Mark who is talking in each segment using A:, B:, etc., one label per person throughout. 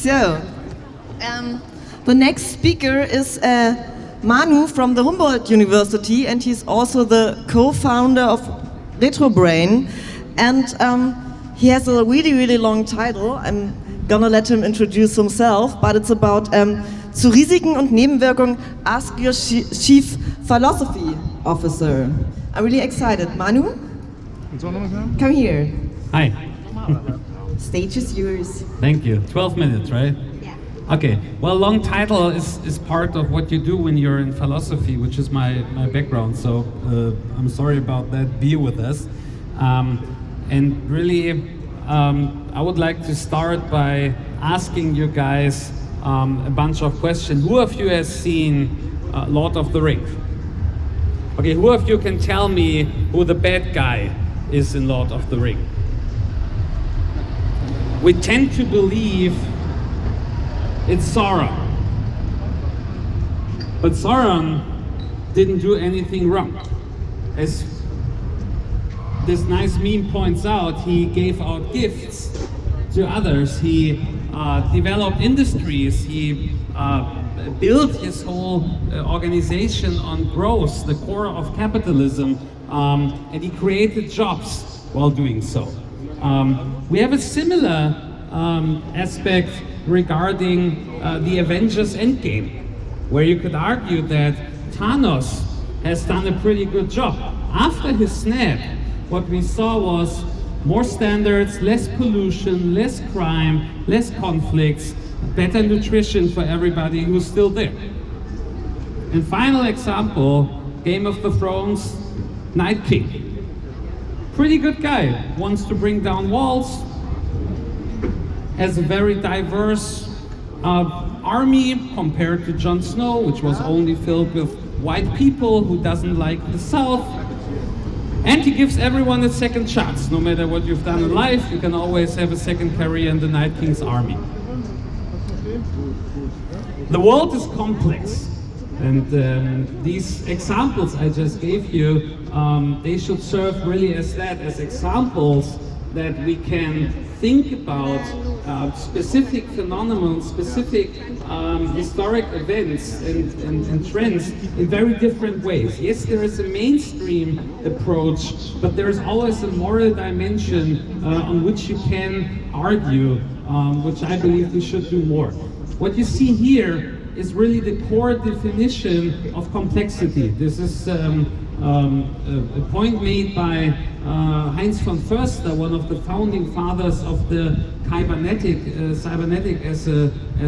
A: So, the next speaker is Manu from the Humboldt-Universität, and he's also the co-founder of RetroBrain. And he has a really, really long title. I'm gonna let him introduce himself, but it's about zu Risiken und Nebenwirkungen, ask your chief philosophy officer. I'm really excited. Manu, come here.
B: Hi.
A: Stage is yours.
B: Thank you. 12 minutes, right?
A: Yeah.
B: Okay. Well, long title is part of what you do when you're in philosophy, which is my background. So I'm sorry about that. Be with us. And really, I would like to start by asking you guys a bunch of questions. Who of you has seen Lord of the Rings? Okay, who of you can tell me who the bad guy is in Lord of the Rings? We tend to believe it's Sauron. But Sauron didn't do anything wrong. As this nice meme points out, he gave out gifts to others. He developed industries. He built his whole organization on growth, the core of capitalism, and he created jobs while doing so. We have a similar aspect regarding the Avengers Endgame, where you could argue that Thanos has done a pretty good job. After his snap, what we saw was more standards, less pollution, less crime, less conflicts, better nutrition for everybody who's still there. And final example, Game of the Thrones, Night King. Pretty good guy, wants to bring down walls, has a very diverse army compared to Jon Snow, which was only filled with white people who doesn't like the South. And he gives everyone a second chance. No matter what you've done in life, you can always have a second career in the Night King's army. The world is complex. And these examples I just gave you, they should serve really as examples that we can think about specific phenomena, specific historic events and trends in very different ways. Yes, there is a mainstream approach, but there is always a moral dimension on which you can argue, which I believe we should do more. What you see here is really the core definition of complexity. This is a point made by Heinz von Förster, one of the founding fathers of the cybernetic as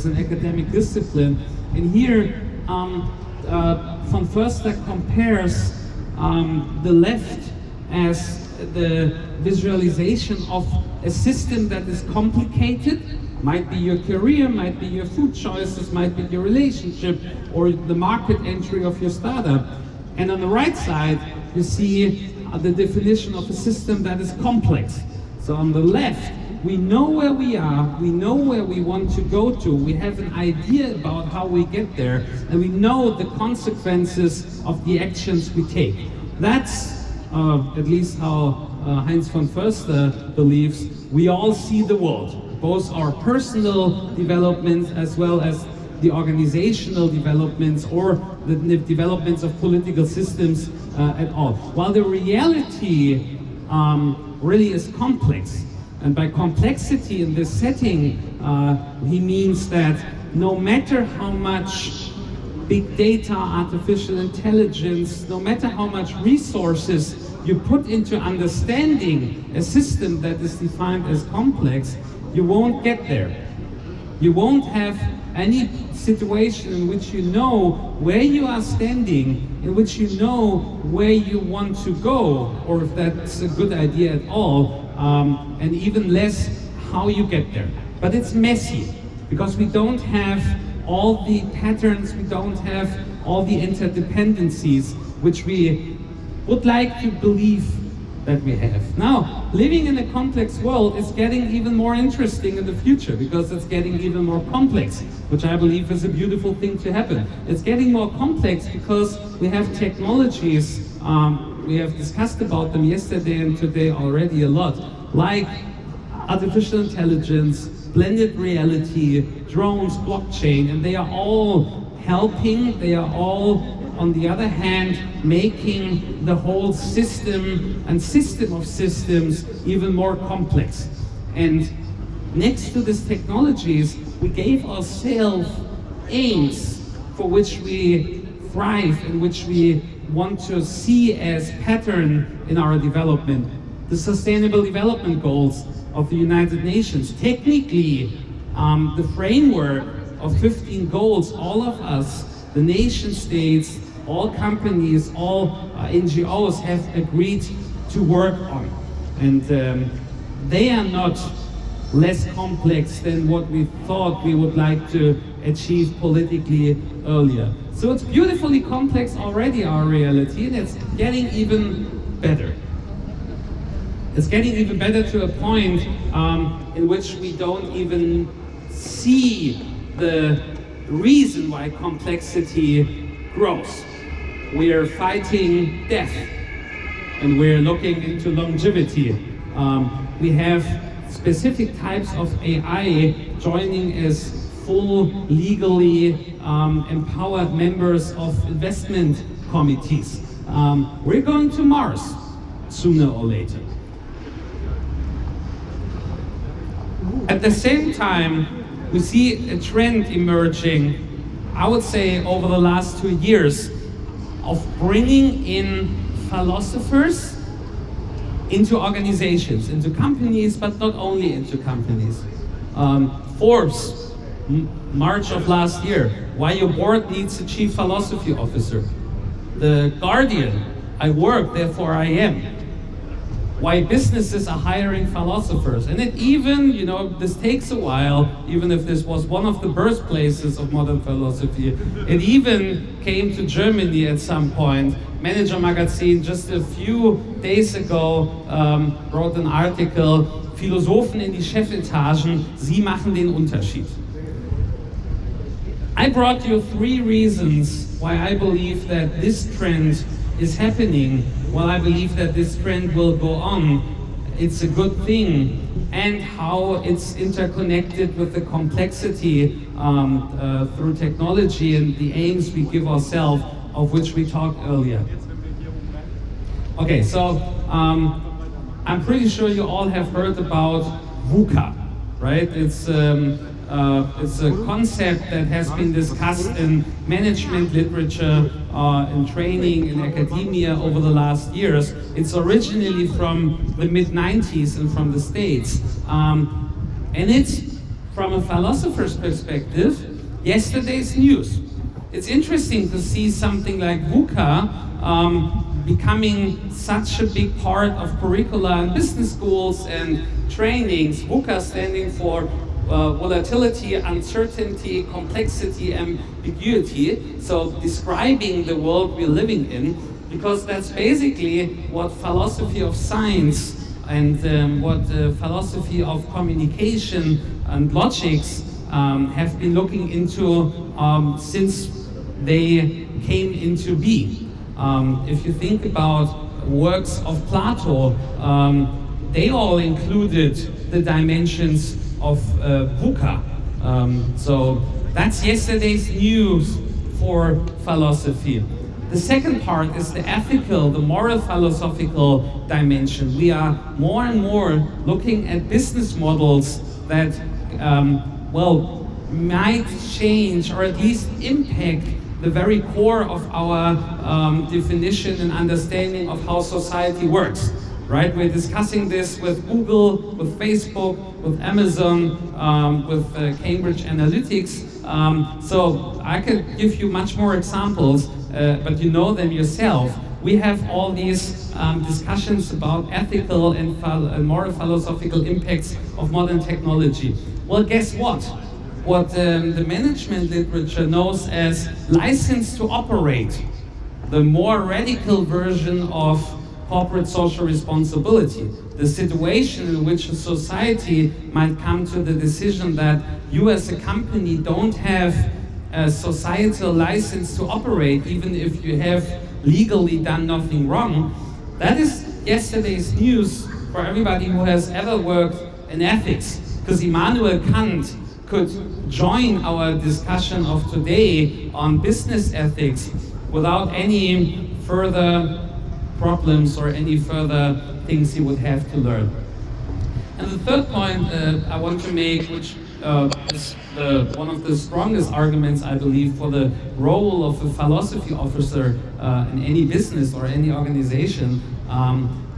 B: an academic discipline. And here, von Förster compares the left as the visualization of a system that is complicated. Might be your career, might be your food choices, might be your relationship, or the market entry of your startup. And on the right side, you see the definition of a system that is complex. So on the left, we know where we are, we know where we want to go to, we have an idea about how we get there, and we know the consequences of the actions we take. That's at least how Heinz von Förster believes we all see the world. Both our personal developments as well as the organizational developments or the developments of political systems at all. While the reality really is complex. And by complexity in this setting, he means that no matter how much big data, artificial intelligence, no matter how much resources you put into understanding a system that is defined as complex, you won't get there. You won't have any situation in which you know where you are standing, in which you know where you want to go, or if that's a good idea at all, and even less how you get there. But it's messy, because we don't have all the patterns, we don't have all the interdependencies, which we would like to believe that we have. Now, living in a complex world is getting even more interesting in the future because it's getting even more complex, which I believe is a beautiful thing to happen. It's getting more complex because we have technologies, we have discussed about them yesterday and today already a lot, like artificial intelligence, blended reality, drones, blockchain, and they are all helping, they are all, on the other hand, making the whole system and system of systems even more complex. And next to these technologies, we gave ourselves aims for which we thrive and which we want to see as pattern in our development. The Sustainable Development Goals of the United Nations. Technically, the framework of 15 goals, all of us, the nation states, all companies, all NGOs have agreed to work on. And they are not less complex than what we thought we would like to achieve politically earlier. So it's beautifully complex already, our reality, and it's getting even better. It's getting even better to a point in which we don't even see the reason why complexity grows. We are fighting death, and we're looking into longevity. We have specific types of AI joining as full legally empowered members of investment committees. We're going to Mars sooner or later. At the same time, we see a trend emerging, I would say over the last 2 years, of bringing in philosophers into organizations, into companies, but not only into companies. Forbes, March of last year, why your board needs a chief philosophy officer. The Guardian, I work, therefore I am. Why businesses are hiring philosophers. And it even, this takes a while, even if this was one of the birthplaces of modern philosophy, it even came to Germany at some point. Manager Magazine just a few days ago wrote an article, Philosophen in die Chefetagen, sie machen den Unterschied. I brought you 3 reasons why I believe that this trend is happening. Well, I believe that this trend will go on. It's a good thing, and how it's interconnected with the complexity through technology and the aims we give ourselves, of which we talked earlier. Okay, so I'm pretty sure you all have heard about VUCA, right? It's a concept that has been discussed in management literature, in training, in academia over the last years. It's originally from the mid-90s and from the States. And it's, from a philosopher's perspective, yesterday's news. It's interesting to see something like VUCA becoming such a big part of curricula in business schools and trainings. VUCA standing for volatility, uncertainty, complexity, ambiguity. So describing the world we're living in, because that's basically what philosophy of science and what philosophy of communication and logics have been looking into since they came into being. If you think about works of Plato, they all included the dimensions of VUCA. So that's yesterday's news for philosophy. The second part is the ethical, the moral philosophical dimension. We are more and more looking at business models that, might change or at least impact the very core of our definition and understanding of how society works. Right? We're discussing this with Google, with Facebook, with Amazon, with Cambridge Analytics. So I could give you much more examples, but you know them yourself. We have all these discussions about ethical and moral philosophical impacts of modern technology. Well, guess what? What the management literature knows as license to operate, the more radical version of corporate social responsibility, the situation in which a society might come to the decision that you as a company don't have a societal license to operate, even if you have legally done nothing wrong. That is yesterday's news for everybody who has ever worked in ethics. because Immanuel Kant could join our discussion of today on business ethics without any further problems or any further things he would have to learn. And the third point I want to make, which is one of the strongest arguments, I believe, for the role of a philosophy officer in any business or any organization,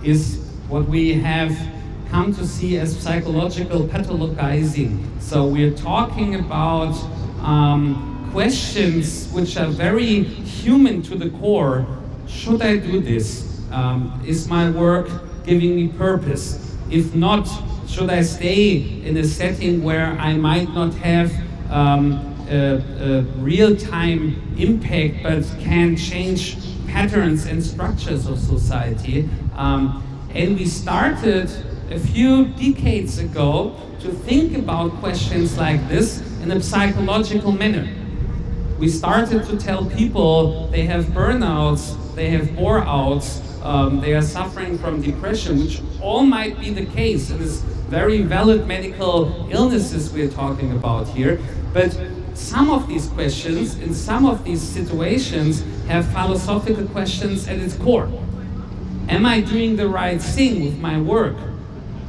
B: is what we have come to see as psychological pathologizing. So we're talking about questions which are very human to the core. Should I do this? Is my work giving me purpose? If not, should I stay in a setting where I might not have a real-time impact but can change patterns and structures of society? And we started a few decades ago to think about questions like this in a psychological manner. We started to tell people they have burnouts, they have bore-outs, they are suffering from depression, which all might be the case. It is very valid medical illnesses we're talking about here. But some of these questions, in some of these situations, have philosophical questions at its core. Am I doing the right thing with my work?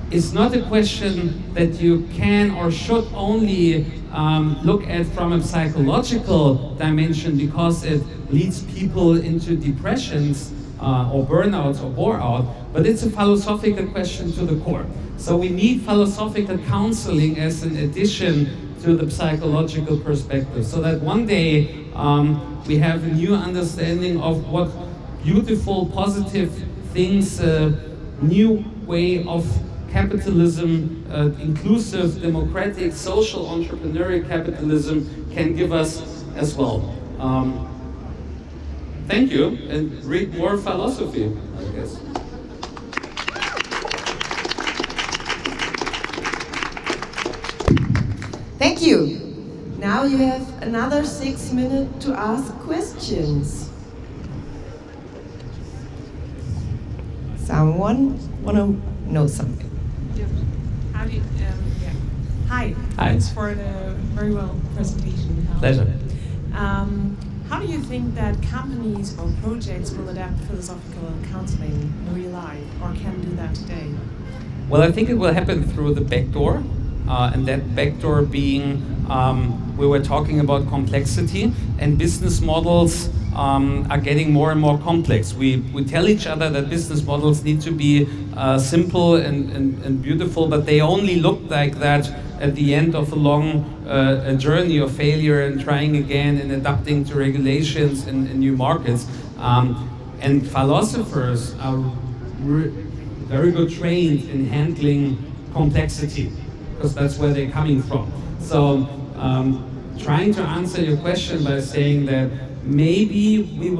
B: It's not a question that you can or should only look at from a psychological dimension because it leads people into depressions or burnouts or bore-out, but it's a philosophical question to the core. So we need philosophical counseling as an addition to the psychological perspective, so that one day we have a new understanding of what beautiful, positive things, new way of capitalism, inclusive, democratic, social, entrepreneurial capitalism can give us as well. Thank you, and read more philosophy, I guess.
A: Thank you. Now you have another 6 minutes to ask questions. Someone want to know something?
C: How do you, yeah. Hi.
B: Hi.
C: Thanks for the very well presentation.
B: Pleasure.
C: How do you think that companies or projects will adapt philosophical counseling in real life, or can do that today?
B: Well, I think it will happen through the back door, and that back door being, we were talking about complexity, and business models are getting more and more complex. We tell each other that business models need to be simple and beautiful, but they only look like that at the end of a long a journey of failure and trying again and adapting to regulations in new markets. And philosophers are very good trained in handling complexity, because that's where they're coming from. So trying to answer your question by saying that maybe we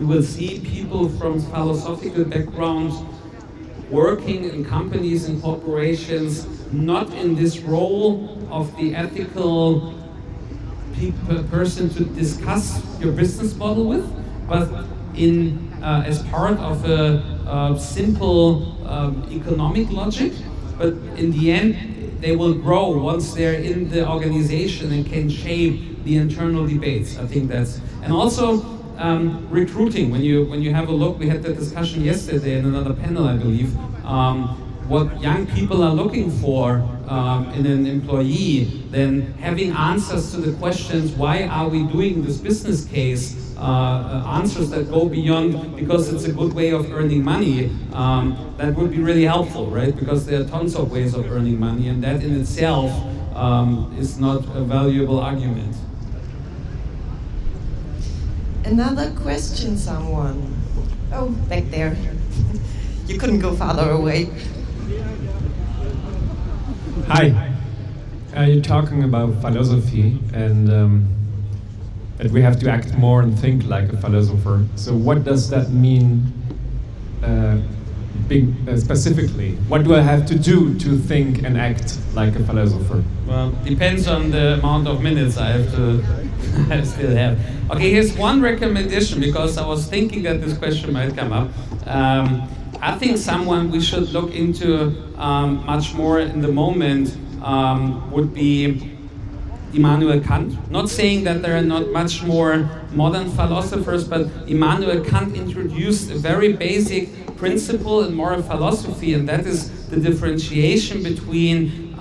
B: will see people from philosophical backgrounds working in companies and corporations, not in this role of the ethical person to discuss your business model with, but in as part of a simple economic logic. But in the end, they will grow once they're in the organization and can shape the internal debates. I think that's, and also recruiting. When you have a look, we had that discussion yesterday in another panel, I believe. What young people are looking for in an employee, then having answers to the questions, why are we doing this business case, answers that go beyond because it's a good way of earning money, that would be really helpful, right? Because there are tons of ways of earning money, and that in itself is not a valuable argument.
A: Another question, someone? Oh, back there. You couldn't go farther away.
D: Hi. You're talking about philosophy and that we have to act more and think like a philosopher. So what does that mean specifically? What do I have to do to think and act like a philosopher?
B: Well, depends on the amount of minutes I have to I still have. Okay, here's one recommendation, because I was thinking that this question might come up. I think we should look into much more in the moment would be Immanuel Kant. Not saying that there are not much more modern philosophers, but Immanuel Kant introduced a very basic principle in moral philosophy, and that is the differentiation between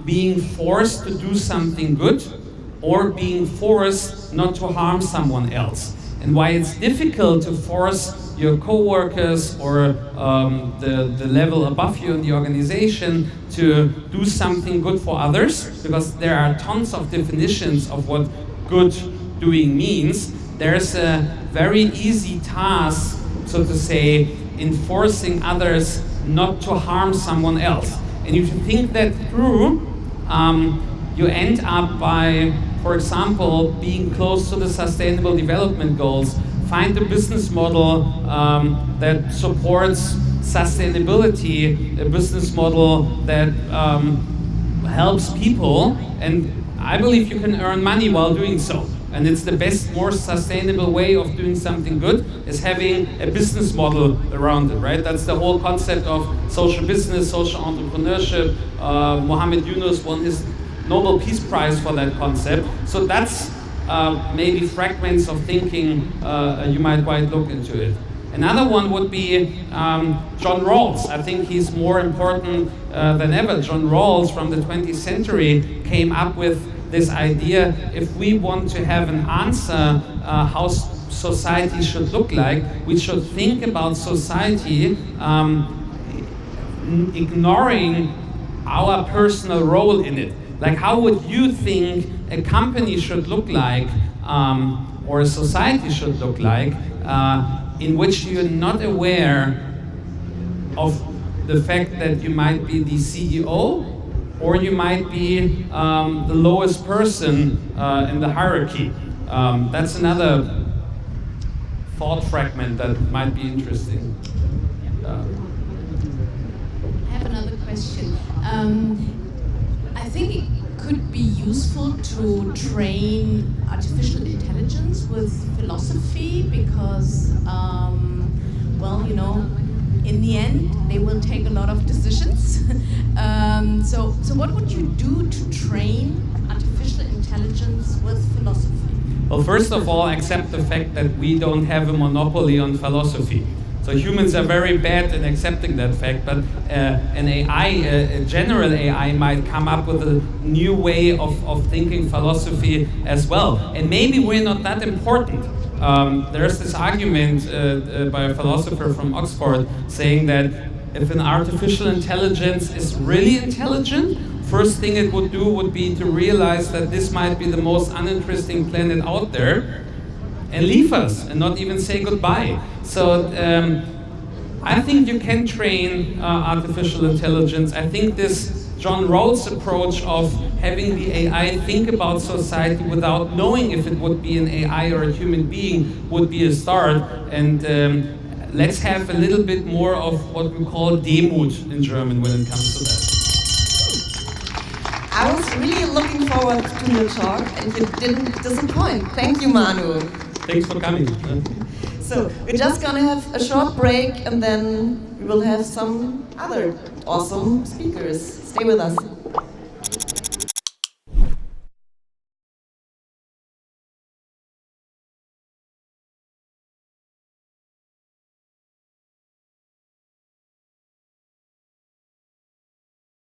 B: being forced to do something good or being forced not to harm someone else. And why it's difficult to force your co-workers or the level above you in the organization to do something good for others, because there are tons of definitions of what good doing means. There's a very easy task, so to say, in forcing others not to harm someone else. And if you think that through, you end up by, for example, being close to the Sustainable Development Goals. Find a business model that supports sustainability, a business model that helps people, and I believe you can earn money while doing so. And it's the best, more sustainable way of doing something good is having a business model around it, right? That's the whole concept of social business, social entrepreneurship. Mohammed Yunus won his Nobel Peace Prize for that concept. So that's maybe fragments of thinking you might quite look into it. Another one would be John Rawls. I think he's more important than ever. John Rawls from the 20th century came up with this idea: if we want to have an answer how society should look like, we should think about society ignoring our personal role in it. Like, how would you think a company should look like, or a society should look like, in which you're not aware of the fact that you might be the CEO, or you might be the lowest person in the hierarchy. That's another thought fragment that might be interesting.
E: I have another question. I think it could be useful to train artificial intelligence with philosophy because, well, you know, in the end, they will take a lot of decisions. So what would you do to train artificial intelligence with philosophy?
B: Well, first of all, accept the fact that we don't have a monopoly on philosophy. So humans are very bad in accepting that fact, but an AI, a general AI, might come up with a new way of thinking philosophy as well. And maybe we're not that important. There's this argument by a philosopher from Oxford saying that if an artificial intelligence is really intelligent, first thing it would do would be to realize that this might be the most uninteresting planet out there and leave us and not even say goodbye. So I think you can train artificial intelligence. I think this John Rawls approach of having the AI think about society without knowing if it would be an AI or a human being would be a start. And let's have a little bit more of what we call Demut in German when it comes to that.
A: I was really looking forward to your talk, and you didn't disappoint. Thank you, Manu.
B: Thanks for coming.
A: So we're just gonna have a short break, and then we will have some other awesome speakers. Stay with us.